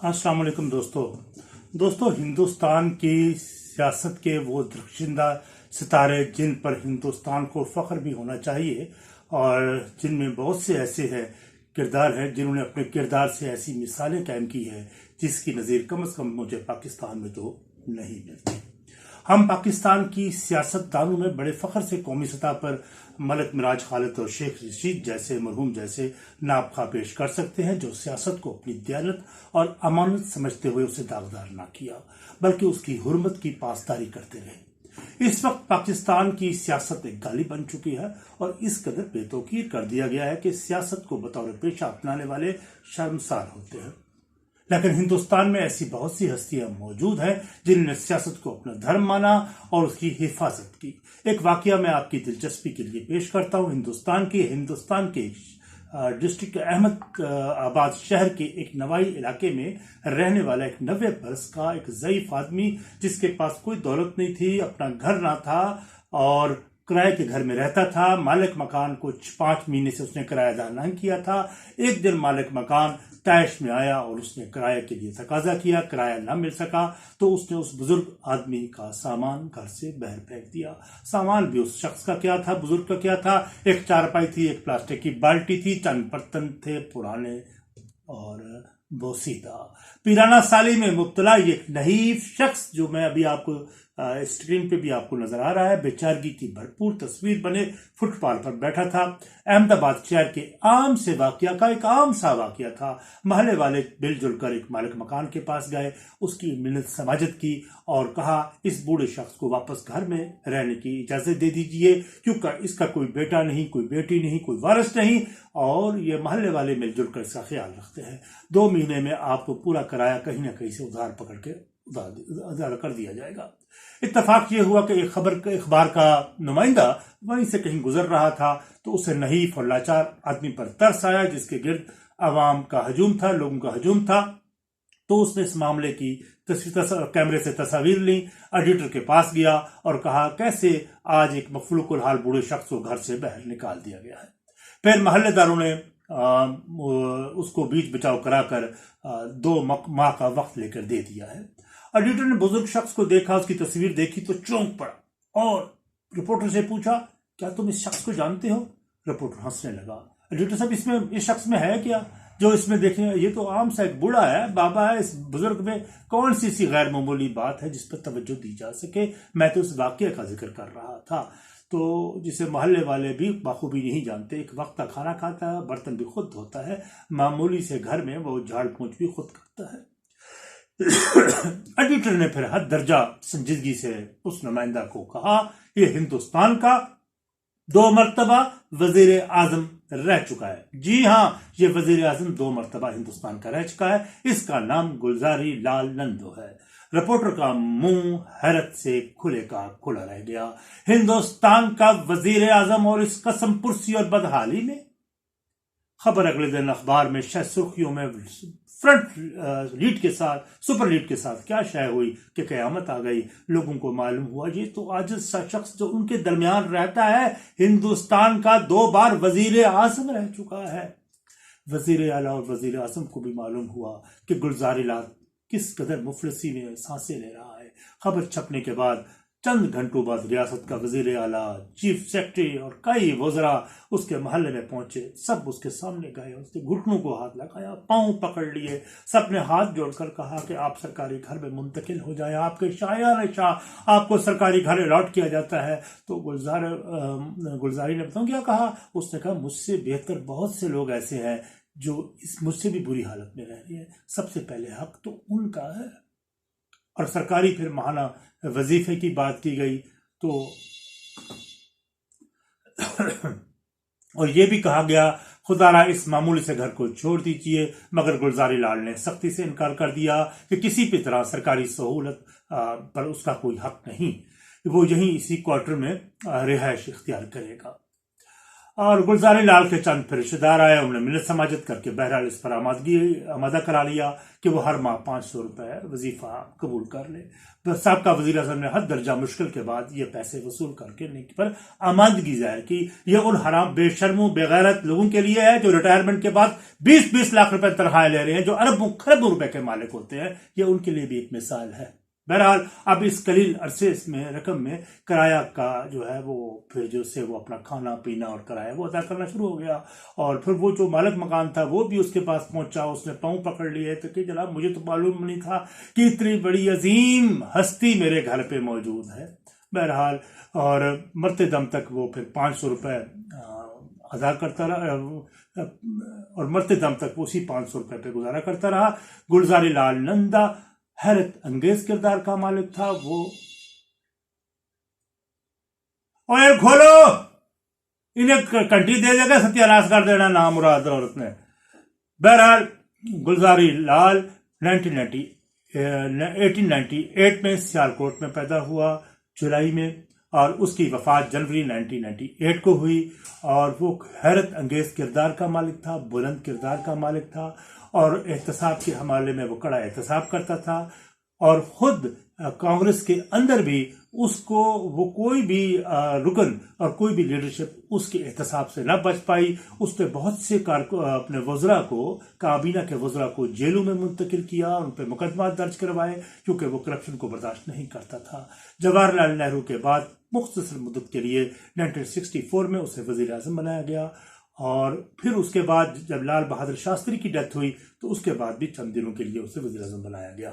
अस्सलाम वालेकुम दोस्तों हिंदुस्तान की सियासत के वो दरख्शिंदा सितारे जिन पर हिंदुस्तान को फख्र भी होना चाहिए और जिनमें बहुत से ऐसे हैं किरदार हैं जिन्होंने अपने किरदार से ऐसी मिसालें कायम की हैं जिसकी नज़ीर कम से कम मुझे पाकिस्तान में तो नहीं मिलती। हम पाकिस्तान की सियासतदानों में बड़े फख्र से कौमी सतह पर मलिक मिराज खालिद और शेख रशीद जैसे मरहूम जैसे नाबखा पेश कर सकते हैं जो सियासत को अपनी दयानत और अमानत समझते हुए उसे दागदार ना किया बल्कि उसकी हुर्मत की पासदारी करते रहे। इस वक्त पाकिस्तान की सियासत एक गाली बन चुकी है और इस कदर बेतौकीर कर दिया गया है कि सियासत को बतौर पेशा अपनाने वाले शर्मसार होते हैं। लेकिन हिंदुस्तान में ऐसी बहुत सी हस्तियां मौजूद हैं जिन्होंने सियासत को अपना धर्म माना और उसकी हिफाजत की। एक वाकया मैं आपकी दिलचस्पी के लिए पेश करता हूं। हिंदुस्तान के डिस्ट्रिक्ट अहमद आबाद शहर के एक नवाई इलाके में रहने वाला एक 90 बरस का एक ज़ईफ आदमी जिसके पास कोई दौलत नहीं थी, अपना घर ना था और किराए के घर में रहता था। मालिक मकान कुछ 5 महीने से उसने किराया अदा नहीं किया था। एक दिन मालिक मकान तैश में आया और उसने किराए के लिए तकाजा किया। किराया ना मिल सका तो उसने उस बुजुर्ग आदमी का सामान घर से बाहर फेंक दिया। सामान भी उस शख्स का क्या था, बुजुर्ग का क्या था? एक चारपाई थी, एक प्लास्टिक की बाल्टी थी, चंद बर्तन थे पुराने और बोसीदा। पीराना साली में मुब्तला ये नहीफ शख्स जो मैं अभी आपको स्क्रीन पे भी आपको नजर आ रहा है, बेचारगी की भरपूर तस्वीर बने फुटपाथ पर बैठा था। अहमदाबाद शहर के आम से वाकया का एक आम सा वाकया था। महल्ले वाले मिलजुल कर एक मालिक मकान के पास गए, उसकी मिन्नत समाजत की और कहा इस बूढ़े शख्स को वापस घर में रहने की इजाजत दे दीजिए क्योंकि इसका कोई बेटा नहीं, कोई बेटी नहीं, कोई वारिस नहीं और ये महल्ले वाले मिलजुल कर इसका ख्याल रखते हैं। 2 महीने में आपको पूरा किराया कहीं ना कहीं से उधार पकड़ के उधार कर दिया जाएगा। इत्तफाक ये हुआ कि एक अखबार का नुमाइंदा वहीं से कहीं गुजर रहा था तो उसे नहीफ और लाचार आदमी पर तरस आया जिसके गिर्द आवाम का हजूम था, लोगों का हजूम था। तो उसने इस मामले की कैमरे से तस्वीर ली, एडिटर के पास गया और कहा कैसे आज एक मफलूकुल हाल बूढ़े शख्स को घर से बाहर निकाल दिया गया है। फिर महल्लेदारों ने उसको बीच बचाव कराकर 2 माह का वक्त लेकर दे दिया है। एडिटर ने बुजुर्ग शख्स को देखा, उसकी तस्वीर देखी तो चौंक पड़ा और रिपोर्टर से पूछा क्या तुम इस शख्स को जानते हो? रिपोर्टर हंसने लगा। एडिटर साहब इसमें इस शख्स में है क्या जो इसमें देखें? ये तो आम सा एक बूढ़ा है, बाबा है। इस बुजुर्ग में कौन सी गैर मामूली बात है जिस पर तवज्जो दी जा सके? मैं तो इस वाकये का जिक्र कर रहा था तो जिसे मोहल्ले वाले भी बखूबी नहीं जानते। एक वक्त का खाना खाता है, बर्तन भी खुद धोता है, मामूली से घर में वो झाड़ पोंछ भी खुद करता है। एडिटर ने फिर हद दर्जा संजीदगी से उस नुमाइंदा को कहा ये हिंदुस्तान का 2 मरतबा वजीर आजम रह चुका है। जी हाँ, ये वजीर आजम 2 मरतबा हिंदुस्तान का रह चुका है। इसका नाम गुलजारी लाल नंदो है। रिपोर्टर का मुंह हैरत से खुले का खुला रह गया। हिंदुस्तान का वजीर आजम और इस कसम पुरसी और बदहाली में। खबर अगले दिन अखबार में शायद सुर्खियों में फ्रंट लीड के साथ, सुपर लीड के साथ क्या शाय हुई कि कयामत आ गई। लोगों को मालूम हुआ ये तो आजिज सा शख्स जो उनके दरमियान रहता है हिंदुस्तान का 2 बार वजीर आजम रह चुका है। वजीर आला और वजीर आजम को भी मालूम हुआ कि गुलजारी लाल किस कदर मुफलिसी में सांसें ले रहा है। खबर छपने के बाद चंद घंटों बाद रियासत का वजीर आला, चीफ सेक्रेटरी और कई वज़रा उसके महल्ले में पहुंचे। सब उसके सामने गए, उसके घुटनों को हाथ लगाया, पांव पकड़ लिए, सबने हाथ जोड़कर कहा कि आप सरकारी घर में मुंतकिल हो जाए, आपके शायान शाह आपको सरकारी घर अलॉट किया जाता है। तो गुलजारी ने बताऊं क्या कहा? उसने कहा मुझसे बेहतर बहुत से लोग ऐसे हैं जो मुझसे भी बुरी हालत में रह रहे हैं। सबसे पहले हक तो उनका है। और सरकारी फिर माहाना वजीफे की बात की गई तो और ये भी कहा गया खुदारा इस मामूली से घर को छोड़ दीजिए, मगर गुलजारी लाल ने सख्ती से इनकार कर दिया कि किसी भी तरह सरकारी सहूलत पर उसका कोई हक नहीं, वो यहीं इसी क्वार्टर में रिहाइश इख्तियार करेगा। اور گلزاری لال کے چند پھر رشتے دار آئے، انہوں نے منت سماجت کر کے بہرحال اس پر آمادہ کرا لیا کہ وہ ہر ماہ 500 روپے وظیفہ قبول کر لے۔ سابقہ وزیر اعظم نے حد درجہ مشکل کے بعد یہ پیسے وصول کر کے پر آمادگی ظاہر کی۔ یہ ان حرام بے شرموں بے غیرت لوگوں کے لیے ہے جو ریٹائرمنٹ کے بعد 20-20 لاکھ روپے تنخواہ لے رہے ہیں، جو اربوں خربوں روپے کے مالک ہوتے ہیں۔ یہ ان کے لیے بھی ایک مثال ہے۔ بہرحال اب اس قلیل عرصے میں رقم میں کرایہ کا جو ہے وہ پھر جو سے وہ اپنا کھانا پینا اور کرایہ وہ ادا کرنا شروع ہو گیا، اور پھر وہ جو مالک مکان تھا وہ بھی اس کے پاس پہنچا، اس نے پاؤں پکڑ لیے تو کہ جناب مجھے تو معلوم نہیں تھا کہ اتنی بڑی عظیم ہستی میرے گھر پہ موجود ہے۔ بہرحال اور مرتے دم تک وہ پھر 500 روپے ادا کرتا رہا، اور مرتے دم تک وہ اسی 500 روپے پہ گزارا کرتا رہا۔ گلزاری لال نندا حیرت انگیز کردار کا مالک تھا۔ وہ اور کھولو انہیں کنٹی دے دے گا، ستیہ ناش کر دینا نام مراد عورت نے۔ بہرحال گلزاری لال 1898 میں سیالکوٹ میں پیدا ہوا جولائی میں، اور اس کی وفات جنوری 1998 کو ہوئی، اور وہ حیرت انگیز کردار کا مالک تھا، بلند کردار کا مالک تھا، اور احتساب کے حوالے میں وہ کڑا احتساب کرتا تھا، اور خود کانگریس کے اندر بھی اس کو وہ کوئی بھی رکن اور کوئی بھی لیڈرشپ اس کے احتساب سے نہ بچ پائی۔ اس نے بہت سے اپنے وزراء کو، کابینہ کے وزراء کو جیلوں میں منتقل کیا، ان پہ مقدمات درج کروائے کیونکہ وہ کرپشن کو برداشت نہیں کرتا تھا۔ جواہر لال نہرو کے بعد مختصر مدت کے لیے 1964 میں اسے وزیر اعظم بنایا گیا، اور پھر اس کے بعد جب لال بہادر شاستری کی ڈیتھ ہوئی تو اس کے بعد بھی چند دنوں کے لیے اسے وزیر اعظم بنایا گیا۔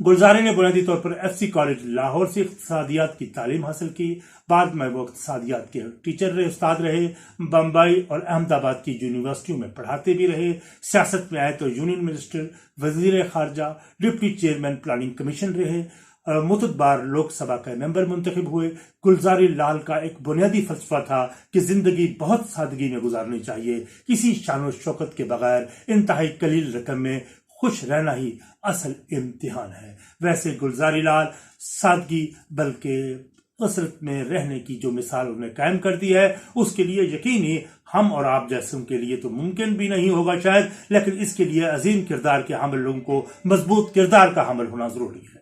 گلزاری نے بنیادی طور پر ایف سی کالج لاہور سے اقتصادیات کی تعلیم حاصل کی، بعد میں وہ اقتصادیات کے ٹیچر رہے، استاد رہے، بمبئی اور احمد آباد کی یونیورسٹیوں میں پڑھاتے بھی رہے۔ سیاست میں آئے تو یونین منسٹر، وزیر خارجہ، ڈپٹی چیئرمین پلاننگ کمیشن رہے، متعدد بار لوک سبھا کا ممبر منتخب ہوئے۔ گلزاری لال کا ایک بنیادی فلسفہ تھا کہ زندگی بہت سادگی میں گزارنی چاہیے، کسی شان و شوکت کے بغیر، انتہائی قلیل رقم میں خوش رہنا ہی اصل امتحان ہے۔ ویسے گلزاری لال سادگی بلکہ عسرت میں رہنے کی جو مثال انہوں نے قائم کر دی ہے، اس کے لیے یقینی ہم اور آپ جیسوں کے لیے تو ممکن بھی نہیں ہوگا شاید، لیکن اس کے لیے عظیم کردار کے حامل لوگوں کو مضبوط کردار کا حامل ہونا ضروری ہے۔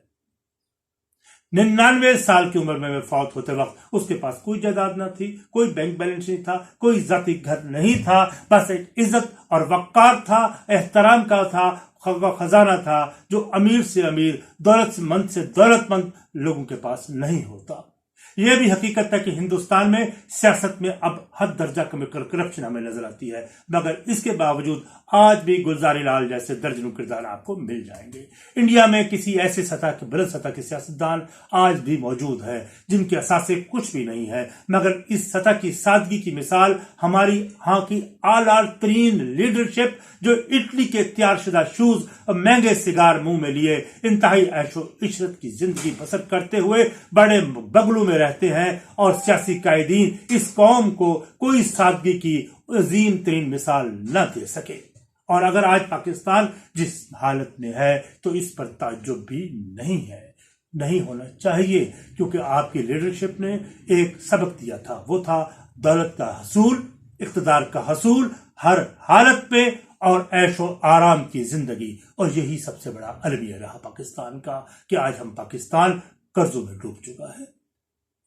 99 سال کی عمر میں فوت ہوتے وقت اس کے پاس کوئی جائیداد نہ تھی، کوئی بینک بیلنس نہیں تھا، کوئی ذاتی گھر نہیں تھا، بس ایک عزت اور وقار تھا، احترام کا تھا، خزانہ تھا جو امیر سے امیر، دولت مند سے دولت مند لوگوں کے پاس نہیں ہوتا۔ یہ بھی حقیقت ہے کہ ہندوستان میں سیاست میں اب حد درجہ کرپشن ہمیں نظر آتی ہے، مگر اس کے باوجود آج بھی گلزاری لال جیسے درجنوں کردار آپ کو مل جائیں گے۔ انڈیا میں کسی ایسے بلند سطح کے سیاستدان آج بھی موجود ہے جن کے اثاثے کچھ بھی نہیں ہے، مگر اس سطح کی سادگی کی مثال ہماری ہاں کی اعلیٰ ترین لیڈرشپ جو اٹلی کے تیار شدہ شوز اور مہنگے سگار منہ میں لیے انتہائی عیش و عشرت کی زندگی بسر کرتے ہوئے بڑے بگلوں میں رہتے ہیں، اور سیاسی قائدین اس قوم کو کوئی سادگی کی عظیم ترین مثال نہ دے سکے۔ اور اگر آج پاکستان جس حالت میں ہے تو اس پر تعجب بھی نہیں ہے، نہیں ہونا چاہیے، کیونکہ آپ کی لیڈرشپ نے ایک سبق دیا تھا، وہ تھا دولت کا حصول، اقتدار کا حصول ہر حالت پہ، اور عیش و آرام کی زندگی، اور یہی سب سے بڑا المیہ رہا پاکستان کا کہ آج ہم پاکستان قرضوں میں ڈوب چکا ہے۔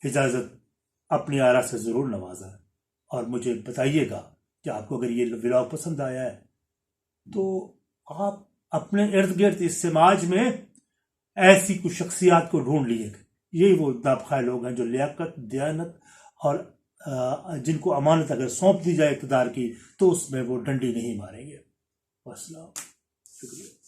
اجازت، اپنی آرا سے ضرور نوازا، اور مجھے بتائیے گا کہ آپ کو اگر یہ ولاگ پسند آیا ہے تو آپ اپنے ارد گرد اس سماج میں ایسی کچھ شخصیات کو ڈھونڈ لیے گا، یہی وہ نابخواہ لوگ ہیں جو لیاقت، دیانت اور جن کو امانت اگر سونپ دی جائے اقتدار کی تو اس میں وہ ڈنڈی نہیں ماریں گے۔ والسلام، شکریہ۔